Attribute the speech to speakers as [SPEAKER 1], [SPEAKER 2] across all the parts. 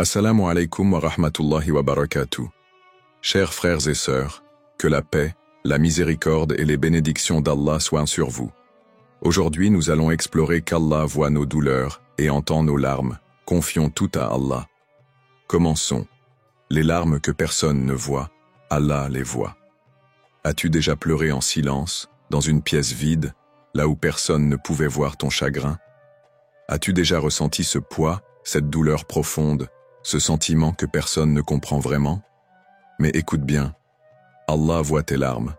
[SPEAKER 1] Assalamu alaikum wa rahmatullahi wa barakatuh. Chers frères et sœurs, que la paix, la miséricorde et les bénédictions d'Allah soient sur vous. Aujourd'hui, nous allons explorer qu'Allah voit nos douleurs et entend nos larmes. Confions tout à Allah. Commençons. Les larmes que personne ne voit, Allah les voit. As-tu déjà pleuré en silence, dans une pièce vide, là où personne ne pouvait voir ton chagrin? As-tu déjà ressenti ce poids, cette douleur profonde, ce sentiment que personne ne comprend vraiment? Mais écoute bien, Allah voit tes larmes.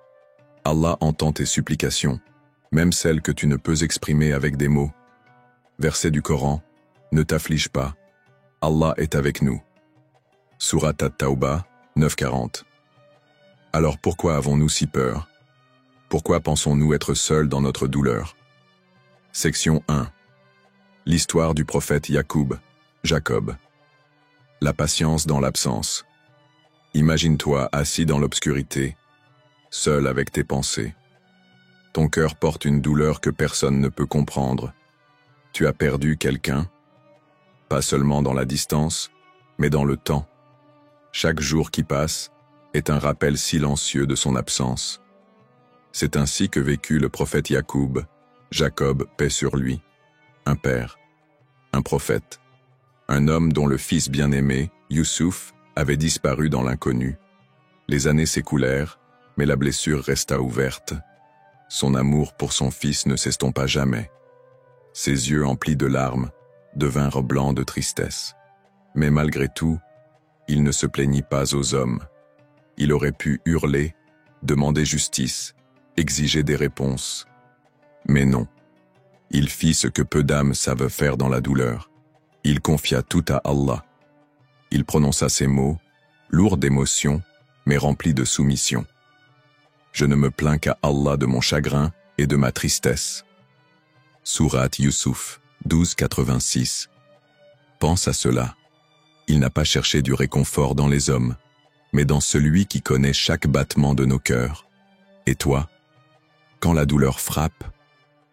[SPEAKER 1] Allah entend tes supplications, même celles que tu ne peux exprimer avec des mots. Verset du Coran, ne t'afflige pas, Allah est avec nous. Sourate At-Tawbah, 9:40. Alors pourquoi avons-nous si peur? Pourquoi pensons-nous être seuls dans notre douleur? Section 1. L'histoire du prophète Jacob. La patience dans l'absence. Imagine-toi assis dans l'obscurité, seul avec tes pensées. Ton cœur porte une douleur que personne ne peut comprendre. Tu as perdu quelqu'un, pas seulement dans la distance, mais dans le temps. Chaque jour qui passe est un rappel silencieux de son absence. C'est ainsi que vécut le prophète Jacob, paix sur lui, un père, un prophète, un homme dont le fils bien-aimé, Youssouf, avait disparu dans l'inconnu. Les années s'écoulèrent, mais la blessure resta ouverte. Son amour pour son fils ne s'estompa jamais. Ses yeux emplis de larmes devinrent blancs de tristesse. Mais malgré tout, il ne se plaignit pas aux hommes. Il aurait pu hurler, demander justice, exiger des réponses. Mais non. Il fit ce que peu d'âmes savent faire dans la douleur. Il confia tout à Allah. Il prononça ces mots, lourds d'émotion, mais remplis de soumission. Je ne me plains qu'à Allah de mon chagrin et de ma tristesse. Sourate Youssouf, 12:86. Pense à cela. Il n'a pas cherché du réconfort dans les hommes, mais dans celui qui connaît chaque battement de nos cœurs. Et toi, quand la douleur frappe,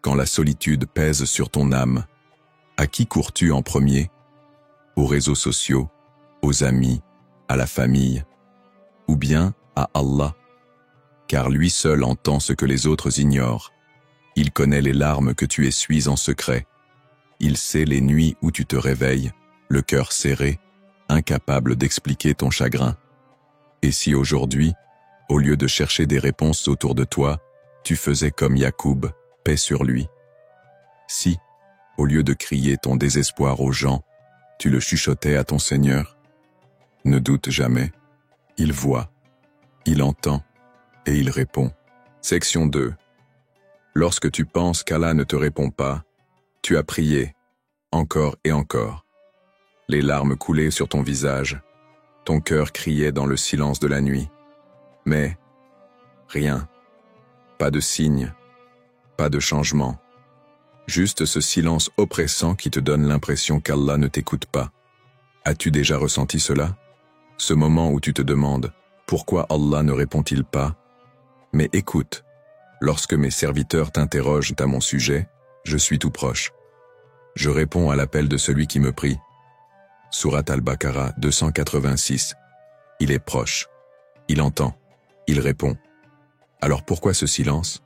[SPEAKER 1] quand la solitude pèse sur ton âme, à qui cours-tu en premier? Aux réseaux sociaux, aux amis, à la famille, ou bien à Allah? Car lui seul entend ce que les autres ignorent. Il connaît les larmes que tu essuies en secret. Il sait les nuits où tu te réveilles, le cœur serré, incapable d'expliquer ton chagrin. Et si aujourd'hui, au lieu de chercher des réponses autour de toi, tu faisais comme Jacob, paix sur lui? Si, au lieu de crier ton désespoir aux gens, tu le chuchotais à ton Seigneur? Ne doute jamais. Il voit, il entend et il répond. Section 2. Lorsque tu penses qu'Allah ne te répond pas, tu as prié, encore et encore. Les larmes coulaient sur ton visage, ton cœur criait dans le silence de la nuit. Mais, rien, pas de signe, pas de changement. Juste ce silence oppressant qui te donne l'impression qu'Allah ne t'écoute pas. As-tu déjà ressenti cela? Ce moment où tu te demandes « Pourquoi Allah ne répond-il pas ?» Mais écoute, lorsque mes serviteurs t'interrogent à mon sujet, je suis tout proche. Je réponds à l'appel de celui qui me prie. Sourate Al-Baqarah 286. Il est proche. Il entend. Il répond. Alors pourquoi ce silence?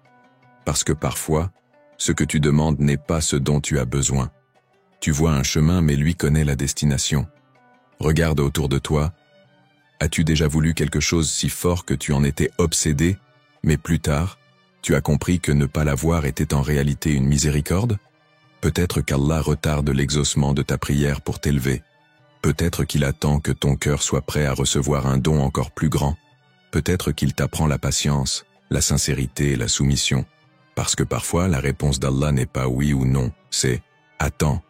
[SPEAKER 1] Parce que parfois, ce que tu demandes n'est pas ce dont tu as besoin. Tu vois un chemin mais lui connaît la destination. Regarde autour de toi. As-tu déjà voulu quelque chose si fort que tu en étais obsédé, mais plus tard, tu as compris que ne pas l'avoir était en réalité une miséricorde? Peut-être qu'Allah retarde l'exaucement de ta prière pour t'élever. Peut-être qu'il attend que ton cœur soit prêt à recevoir un don encore plus grand. Peut-être qu'il t'apprend la patience, la sincérité et la soumission. Parce que parfois, la réponse d'Allah n'est pas oui ou non, c'est « attends ».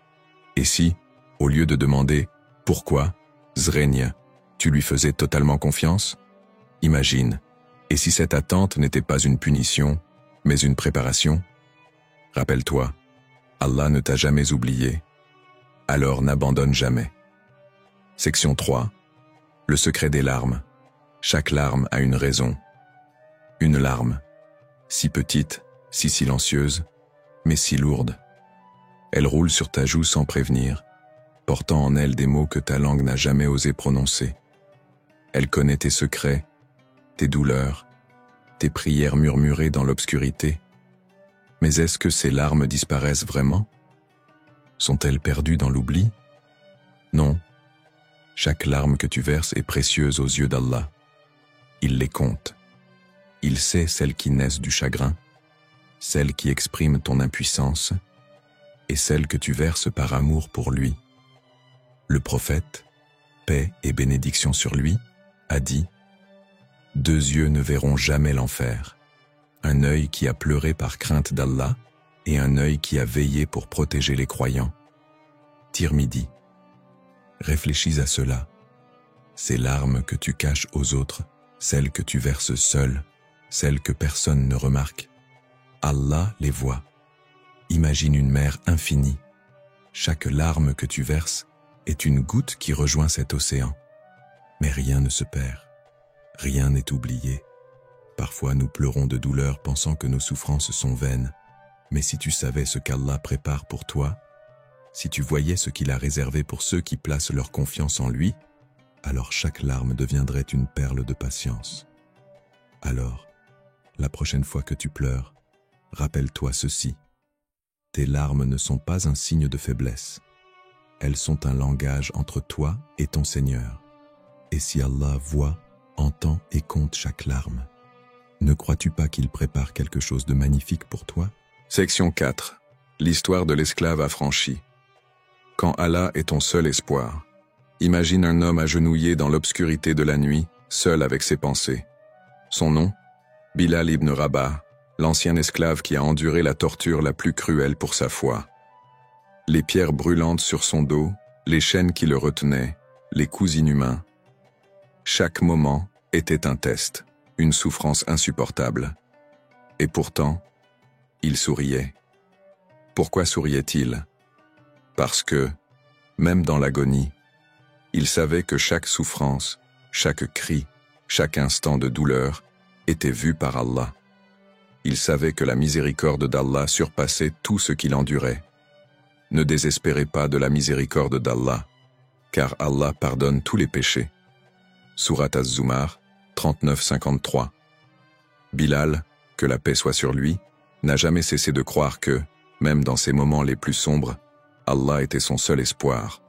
[SPEAKER 1] Et si, au lieu de demander « pourquoi », Zrenia, tu lui faisais totalement confiance? Imagine, et si cette attente n'était pas une punition, mais une préparation? Rappelle-toi, Allah ne t'a jamais oublié, alors n'abandonne jamais. Section 3. Le secret des larmes. Chaque larme a une raison. Une larme, si petite, si silencieuse, mais si lourde. Elle roule sur ta joue sans prévenir. portant en elle des mots que ta langue n'a jamais osé prononcer. Elle connaît tes secrets, tes douleurs, tes prières murmurées dans l'obscurité. Mais est-ce que ces larmes disparaissent vraiment? Sont-elles perdues dans l'oubli? Non. Chaque larme que tu verses est précieuse aux yeux d'Allah. Il les compte. Il sait celles qui naissent du chagrin, celles qui expriment ton impuissance, et celles que tu verses par amour pour lui. Le prophète, paix et bénédiction sur lui, a dit « 2 yeux ne verront jamais l'enfer, un œil qui a pleuré par crainte d'Allah et un œil qui a veillé pour protéger les croyants. » Tirmidhi. Réfléchis à cela. Ces larmes que tu caches aux autres, celles que tu verses seul, celles que personne ne remarque, Allah les voit. Imagine une mer infinie. Chaque larme que tu verses est une goutte qui rejoint cet océan. Mais rien ne se perd. Rien n'est oublié. Parfois nous pleurons de douleur pensant que nos souffrances sont vaines. Mais si tu savais ce qu'Allah prépare pour toi, si tu voyais ce qu'il a réservé pour ceux qui placent leur confiance en lui, alors chaque larme deviendrait une perle de patience. Alors, la prochaine fois que tu pleures, rappelle-toi ceci. Tes larmes ne sont pas un signe de faiblesse. Elles sont un langage entre toi et ton Seigneur. Et si Allah voit, entend et compte chaque larme, ne crois-tu pas qu'il prépare quelque chose de magnifique pour toi? Section 4. L'histoire de l'esclave affranchi. Quand Allah est ton seul espoir, imagine un homme agenouillé dans l'obscurité de la nuit, seul avec ses pensées. Son nom? Bilal ibn Rabah, l'ancien esclave qui a enduré la torture la plus cruelle pour sa foi. Les pierres brûlantes sur son dos, les chaînes qui le retenaient, les coups inhumains. Chaque moment était un test, une souffrance insupportable. Et pourtant, il souriait. Pourquoi souriait-il? Parce que, même dans l'agonie, il savait que chaque souffrance, chaque cri, chaque instant de douleur était vu par Allah. Il savait que la miséricorde d'Allah surpassait tout ce qu'il endurait. Ne désespérez pas de la miséricorde d'Allah, car Allah pardonne tous les péchés. Surat Az-Zumar, 39-53. Bilal, que la paix soit sur lui, n'a jamais cessé de croire que, même dans ses moments les plus sombres, Allah était son seul espoir.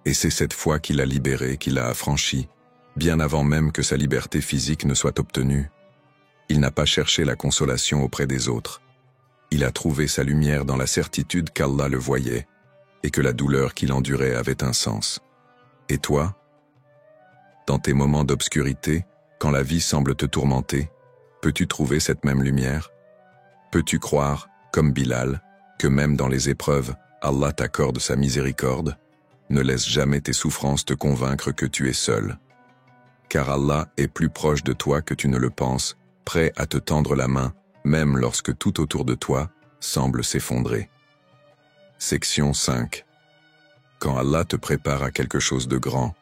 [SPEAKER 1] Et c'est cette foi qui l'a libéré, qui l'a affranchi, bien avant même que sa liberté physique ne soit obtenue. Il n'a pas cherché la consolation auprès des autres. Il a trouvé sa lumière dans la certitude qu'Allah le voyait et que la douleur qu'il endurait avait un sens. Et toi? Dans tes moments d'obscurité, quand la vie semble te tourmenter, peux-tu trouver cette même lumière? Peux-tu croire, comme Bilal, que même dans les épreuves, Allah t'accorde sa miséricorde? Ne laisse jamais tes souffrances te convaincre que tu es seul. Car Allah est plus proche de toi que tu ne le penses, prêt à te tendre la main, même lorsque tout autour de toi semble s'effondrer. Section 5. Quand Allah te prépare à quelque chose de grand,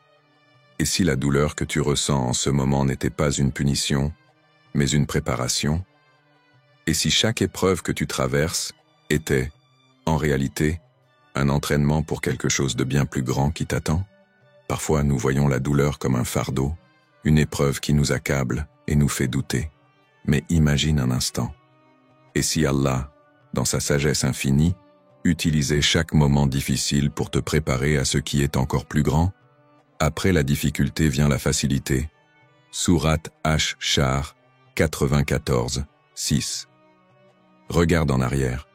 [SPEAKER 1] et si la douleur que tu ressens en ce moment n'était pas une punition, mais une préparation? Et si chaque épreuve que tu traverses était, en réalité, un entraînement pour quelque chose de bien plus grand qui t'attend? Parfois, nous voyons la douleur comme un fardeau, une épreuve qui nous accable et nous fait douter. Mais imagine un instant. Et si Allah, dans sa sagesse infinie, utilisait chaque moment difficile pour te préparer à ce qui est encore plus grand? Après la difficulté vient la facilité. Surat Ash-Shar 94, 6. Regarde en arrière.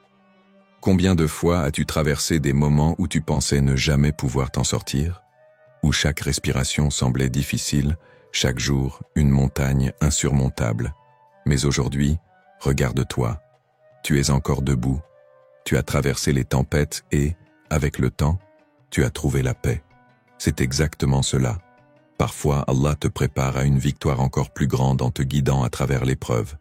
[SPEAKER 1] Combien de fois as-tu traversé des moments où tu pensais ne jamais pouvoir t'en sortir? Où chaque respiration semblait difficile, chaque jour une montagne insurmontable. Mais aujourd'hui, regarde-toi. Tu es encore debout. Tu as traversé les tempêtes et, avec le temps, tu as trouvé la paix. C'est exactement cela. Parfois, Allah te prépare à une victoire encore plus grande en te guidant à travers l'épreuve.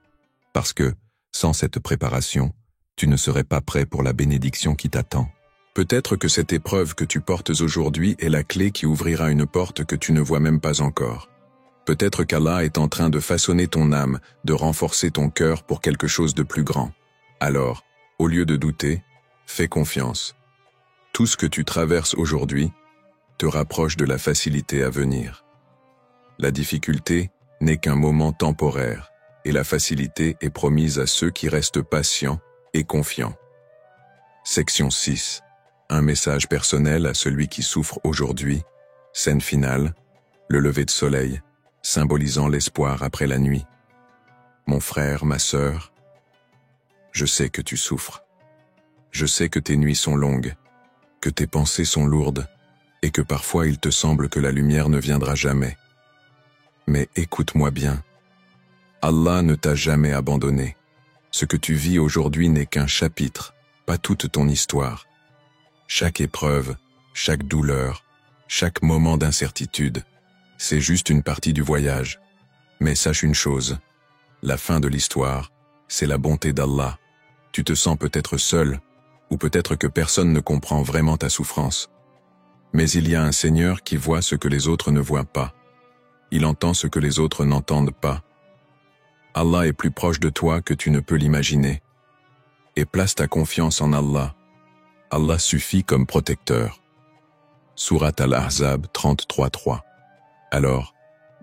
[SPEAKER 1] Parce que, sans cette préparation, tu ne serais pas prêt pour la bénédiction qui t'attend. Peut-être que cette épreuve que tu portes aujourd'hui est la clé qui ouvrira une porte que tu ne vois même pas encore. Peut-être qu'Allah est en train de façonner ton âme, de renforcer ton cœur pour quelque chose de plus grand. Alors, au lieu de douter, fais confiance. Tout ce que tu traverses aujourd'hui te rapproche de la facilité à venir. La difficulté n'est qu'un moment temporaire, et la facilité est promise à ceux qui restent patients et confiants. Section 6. Un message personnel à celui qui souffre aujourd'hui. Scène finale. Le lever de soleil, symbolisant l'espoir après la nuit. Mon frère, ma sœur, je sais que tu souffres. Je sais que tes nuits sont longues, que tes pensées sont lourdes, et que parfois il te semble que la lumière ne viendra jamais. Mais écoute-moi bien. Allah ne t'a jamais abandonné. Ce que tu vis aujourd'hui n'est qu'un chapitre, pas toute ton histoire. Chaque épreuve, chaque douleur, chaque moment d'incertitude, c'est juste une partie du voyage. Mais sache une chose, la fin de l'histoire, c'est la bonté d'Allah. Tu te sens peut-être seul, ou peut-être que personne ne comprend vraiment ta souffrance. Mais il y a un Seigneur qui voit ce que les autres ne voient pas. Il entend ce que les autres n'entendent pas. Allah est plus proche de toi que tu ne peux l'imaginer. Et place ta confiance en Allah. Allah suffit comme protecteur. Sourate Al-Ahzab 33:3. Alors,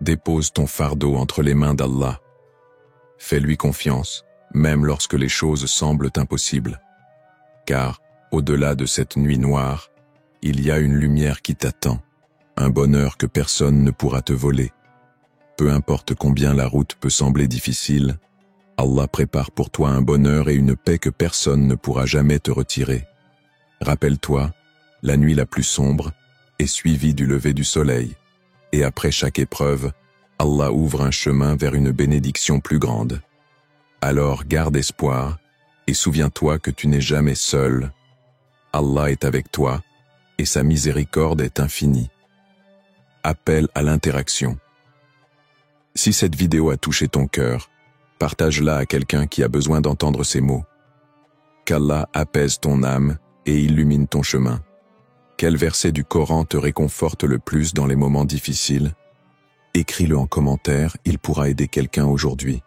[SPEAKER 1] dépose ton fardeau entre les mains d'Allah. Fais-lui confiance, même lorsque les choses semblent impossibles. Car, au-delà de cette nuit noire, il y a une lumière qui t'attend, un bonheur que personne ne pourra te voler. Peu importe combien la route peut sembler difficile, Allah prépare pour toi un bonheur et une paix que personne ne pourra jamais te retirer. Rappelle-toi, la nuit la plus sombre est suivie du lever du soleil, et après chaque épreuve, Allah ouvre un chemin vers une bénédiction plus grande. Alors garde espoir, et souviens-toi que tu n'es jamais seul. Allah est avec toi, et sa miséricorde est infinie. Appel à l'interaction. Si cette vidéo a touché ton cœur, partage-la à quelqu'un qui a besoin d'entendre ces mots. Qu'Allah apaise ton âme et illumine ton chemin. Quel verset du Coran te réconforte le plus dans les moments difficiles? Écris-le en commentaire, il pourra aider quelqu'un aujourd'hui.